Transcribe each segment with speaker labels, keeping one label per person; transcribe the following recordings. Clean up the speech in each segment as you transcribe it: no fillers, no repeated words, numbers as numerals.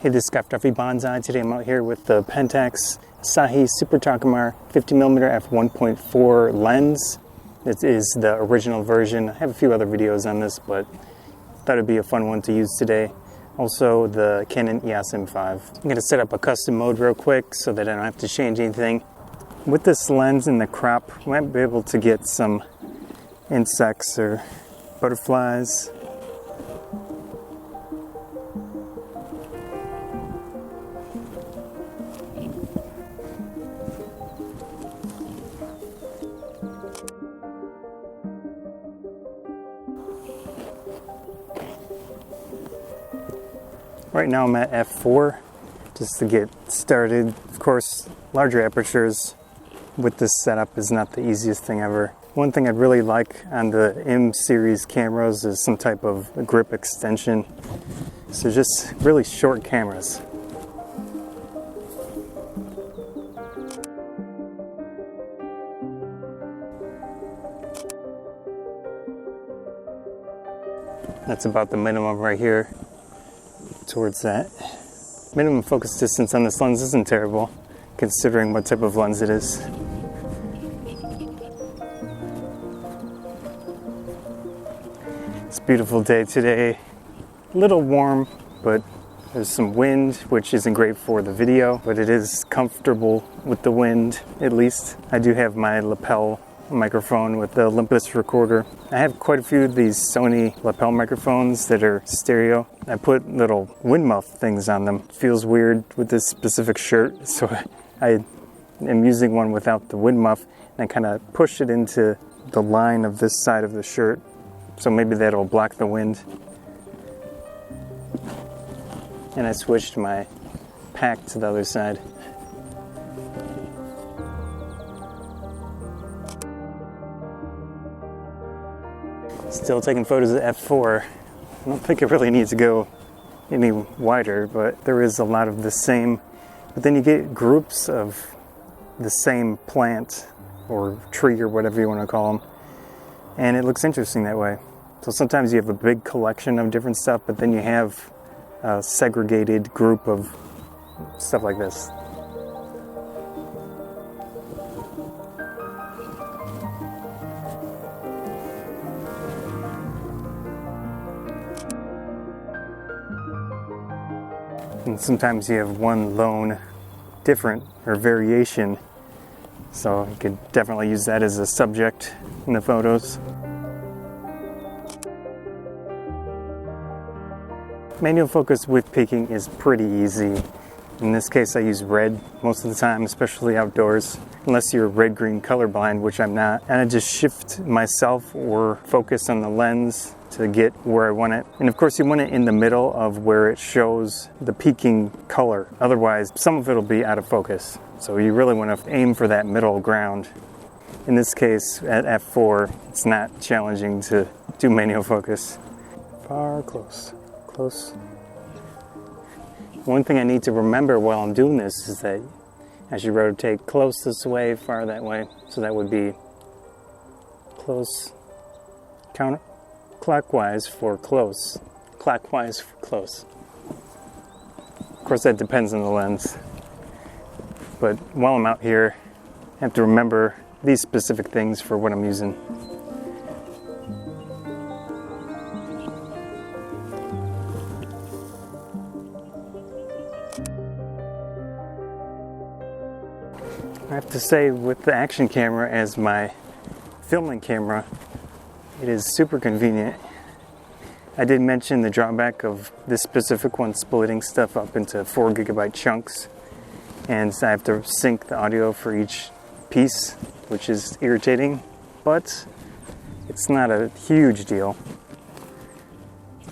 Speaker 1: Hey, this is Scott Duffy Bonsai. Today I'm out here with the Pentax Asahi Super Takumar 50mm f1.4 lens. It is the original version. I have a few other videos on this, but thought it'd be a fun one to use today. Also, the Canon EOS M5. I'm going to set up a custom mode real quick so that I don't have to change anything. With this lens and the crop, we might be able to get some insects or butterflies. Right now I'm at f4 just to get started. Of course, larger apertures with this setup is not the easiest thing ever. One thing I'd really like on the M series cameras is some type of grip extension. So just really short cameras. That's about the minimum right here. Towards that. Minimum focus distance on this lens isn't terrible, considering what type of lens it is. It's a beautiful day today. A little warm, but there's some wind, which isn't great for the video, but it is comfortable with the wind, at least. I do have my lapel microphone with the Olympus recorder. I have quite a few of these Sony lapel microphones that are stereo. I put little wind muff things on them. It feels weird with this specific shirt, so I am using one without the wind muff, and I kind of push it into the line of this side of the shirt, so maybe that'll block the wind. And I switched my pack to the other side. Still taking photos at f4. I don't think it really needs to go any wider, but there is a lot of the same. But then you get groups of the same plant or tree or whatever you want to call them, and it looks interesting that way. So sometimes you have a big collection of different stuff, but then you have a segregated group of stuff like this. And sometimes you have one lone different or variation, so you could definitely use that as a subject in the photos. Manual focus with peaking is pretty easy. In this case I use red most of the time, especially outdoors, unless you're red-green colorblind, which I'm not. And I just shift myself or focus on the lens to get where I want it. And of course you want it in the middle of where it shows the peaking color. Otherwise, some of it will be out of focus. So you really want to aim for that middle ground. In this case, at f4, it's not challenging to do manual focus. Far, close, close. One thing I need to remember while I'm doing this is that as you rotate close this way, far that way, so that would be close, counter. Clockwise for close, clockwise for close. Of course that depends on the lens, but while I'm out here I have to remember these specific things for what I'm using. I have to say, with the action camera as my filming camera, it is super convenient. I did mention the drawback of this specific one splitting stuff up into 4GB chunks, and I have to sync the audio for each piece, which is irritating, but it's not a huge deal.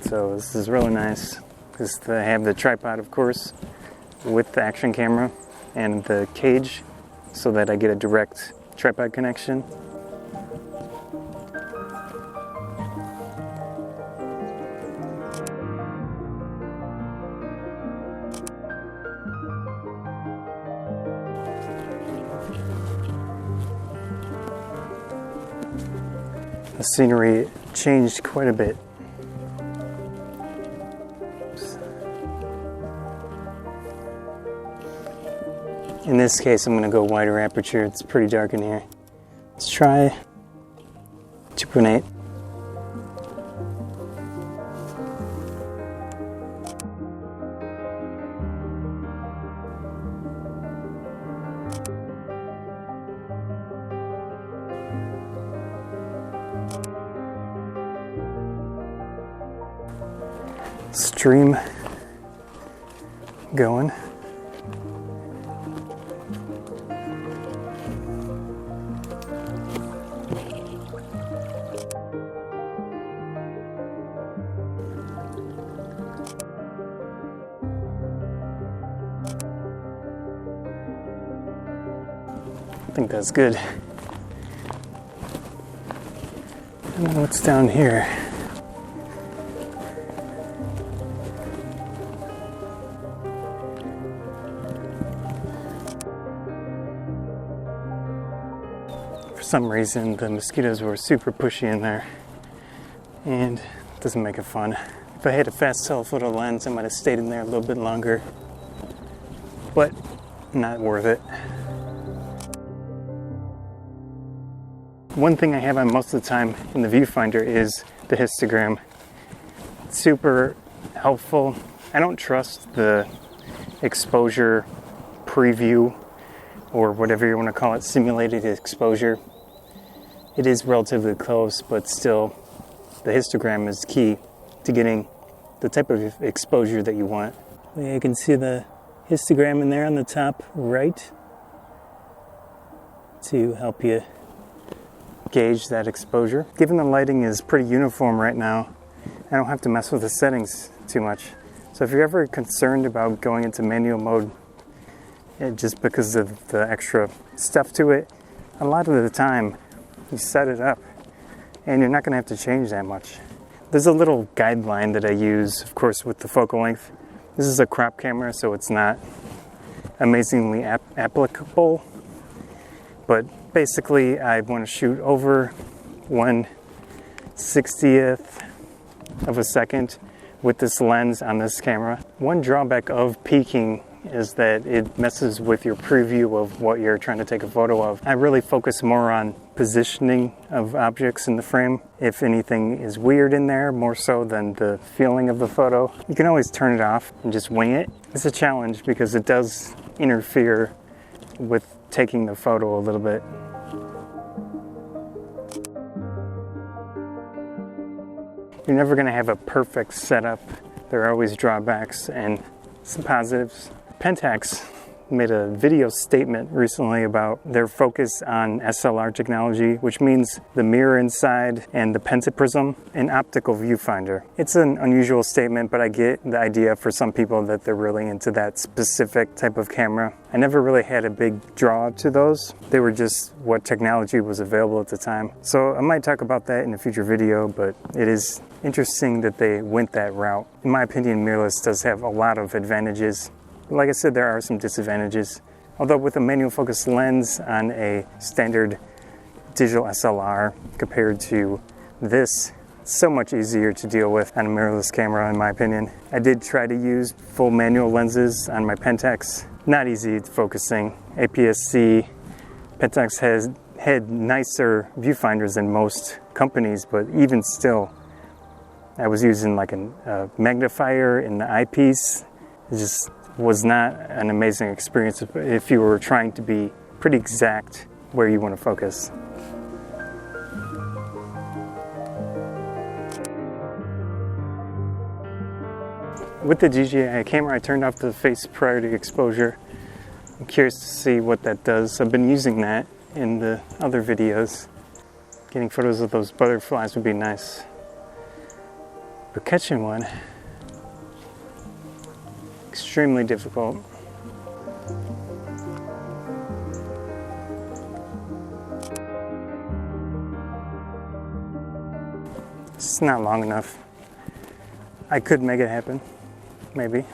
Speaker 1: So this is really nice, because I have the tripod, of course, with the action camera and the cage, so that I get a direct tripod connection. The scenery changed quite a bit. In this case, I'm going to go wider aperture. It's pretty dark in here. Let's try 2.8. Stream going. I think that's good. And then what's down here? For some reason, the mosquitoes were super pushy in there, and it doesn't make it fun. If I had a fast telephoto lens, I might have stayed in there a little bit longer, but not worth it. One thing I have on most of the time in the viewfinder is the histogram. It's super helpful. I don't trust the exposure preview or whatever you want to call it, simulated exposure. It is relatively close, but still the histogram is key to getting the type of exposure that you want. You can see the histogram in there on the top right to help you gauge that exposure. Given the lighting is pretty uniform right now, I don't have to mess with the settings too much. So if you're ever concerned about going into manual mode, just because of the extra stuff to it, a lot of the time you set it up and you're not going to have to change that much. There's a little guideline that I use, of course, with the focal length. This is a crop camera, so it's not amazingly applicable, but basically I want to shoot over 1/60th of a second with this lens on this camera. One drawback of peaking is that it messes with your preview of what you're trying to take a photo of. I really focus more on positioning of objects in the frame. If anything is weird in there, more so than the feeling of the photo. You can always turn it off and just wing it. It's a challenge because it does interfere with taking the photo a little bit. You're never going to have a perfect setup. There are always drawbacks and some positives. Pentax made a video statement recently about their focus on SLR technology, which means the mirror inside and the pentaprism, an optical viewfinder. It's an unusual statement, but I get the idea for some people that they're really into that specific type of camera. I never really had a big draw to those. They were just what technology was available at the time. So I might talk about that in a future video, but it is interesting that they went that route. In my opinion, mirrorless does have a lot of advantages. Like I said, there are some disadvantages. Although with a manual focus lens on a standard digital SLR compared to this, it's so much easier to deal with on a mirrorless camera, in my opinion. I did try to use full manual lenses on my Pentax. Not easy focusing. APS-C, Pentax has had nicer viewfinders than most companies, but even still, I was using like a magnifier in the eyepiece. It just was not an amazing experience if you were trying to be pretty exact where you want to focus. With the DJI camera, I turned off the face priority exposure. I'm curious to see what that does. I've been using that in the other videos. Getting photos of those butterflies would be nice. But catching one, extremely difficult. It's not long enough. I could make it happen, maybe,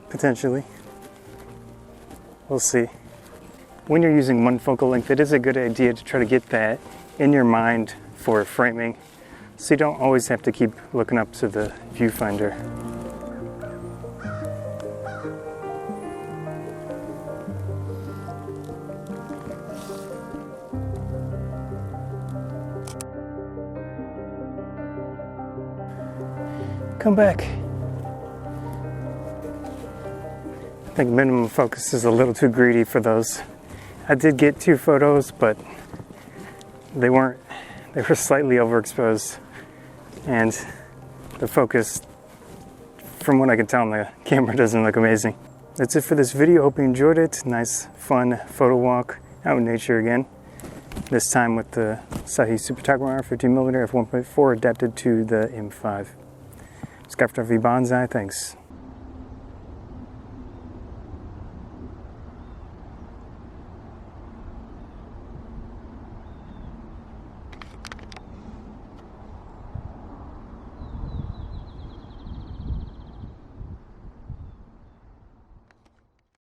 Speaker 1: potentially. We'll see. When you're using one focal length, it is a good idea to try to get that in your mind for framing, so you don't always have to keep looking up to the viewfinder. Come back. I think minimum focus is a little too greedy for those. I did get 2 photos, but they were slightly overexposed, and the focus, from what I can tell on the camera, doesn't look amazing. That's it for this video. Hope you enjoyed it. Nice, fun photo walk out in nature again. This time with the Asahi Super Takumar 50mm f1.4 adapted to the M5. Skype Bonsai, thanks.